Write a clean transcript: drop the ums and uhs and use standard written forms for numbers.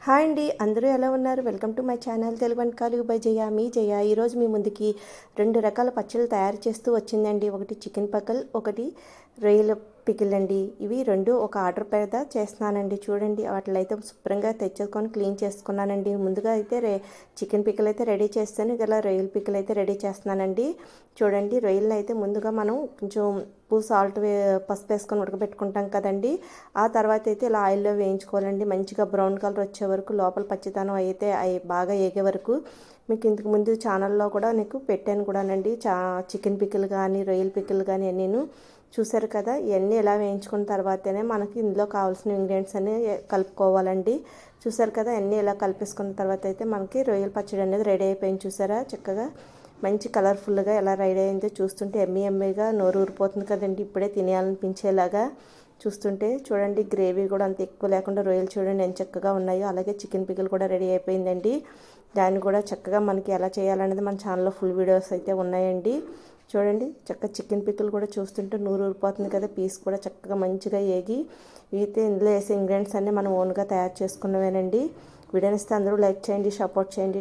Hi అండి, అందరూ ఎలా ఉన్నారు? Welcome to my channel Telugu వంటకాలు బై జయ. మీ జయ ఈరోజు మీ ముందుకి 2 రకాల పచ్చళ్ళు తయారు చేస్తూ వచ్చిందండి. ఒకటి చికెన్ పక్కల్, ఒకటి రొయ్యల పికిల్ అండి. ఇవి 2 ఒక ఆర్డర్ మీద చేస్తున్నానండి. చూడండి, వాటిలో అయితే శుభ్రంగా తెచ్చుకొని క్లీన్ చేసుకున్నానండి. ముందుగా అయితే చికెన్ పికిల్ అయితే రెడీ చేస్తాను. ఇలా రొయ్యల పికిల్ అయితే రెడీ చేస్తున్నానండి. చూడండి, రొయ్యలను అయితే ముందుగా మనం కొంచెం ఉప్పు సాల్ట్ పసుపు వేసుకొని ఉడకబెట్టుకుంటాం కదండి. ఆ తర్వాత అయితే ఇలా ఆయిల్లో వేయించుకోవాలండి. మంచిగా బ్రౌన్ కలర్ వచ్చే వరకు, లోపల పచ్చితనం అయితే బాగా ఏగే వరకు. మీకు ఇంతకు ముందు ఛానల్లో కూడా నీకు పెట్టాను కూడానండి. చికెన్ పికిల్ కానీ రొయ్యల పికిల్ కానీ నేను చూసారు కదా. ఇవన్నీ ఇలా వేయించుకున్న తర్వాతనే మనకి ఇందులో కావాల్సిన ఇంగ్రీడియంట్స్ అన్ని కలుపుకోవాలండి. చూసారు కదా, అన్నీ ఇలా కలిపేసుకున్న తర్వాత అయితే మనకి రొయ్యల పచ్చడి అనేది రెడీ అయిపోయింది. చూసారా, చక్కగా మంచి కలర్ఫుల్గా ఎలా రెడీ అయిందో చూస్తుంటే ఎమ్మీగా నోరు ఊరిపోతుంది కదండి. ఇప్పుడే తినేయాలనిపించేలాగా చూస్తుంటే. చూడండి, గ్రేవీ కూడా అంత ఎక్కువ లేకుండా రొయ్యలు చూడండి ఎంత చక్కగా ఉన్నాయో. అలాగే చికెన్ పికిల్ కూడా రెడీ అయిపోయిందండి. దాన్ని కూడా చక్కగా మనకి ఎలా చేయాలనేది మన ఛానల్లో ఫుల్ వీడియోస్ అయితే ఉన్నాయండి. చూడండి, చక్కగా చికెన్ పికిల్ కూడా చూస్తుంటే నూరు ఊరిపోతుంది కదా. పీస్ కూడా చక్కగా మంచిగా ఏగి అయితే ఇందులో వేసే ఇంగ్రీడియంట్స్ అన్నీ మనం ఓన్గా తయారు చేసుకున్నవేనండి. వీడియోని ఇస్తే అందరూ లైక్ చేయండి, సపోర్ట్ చేయండి.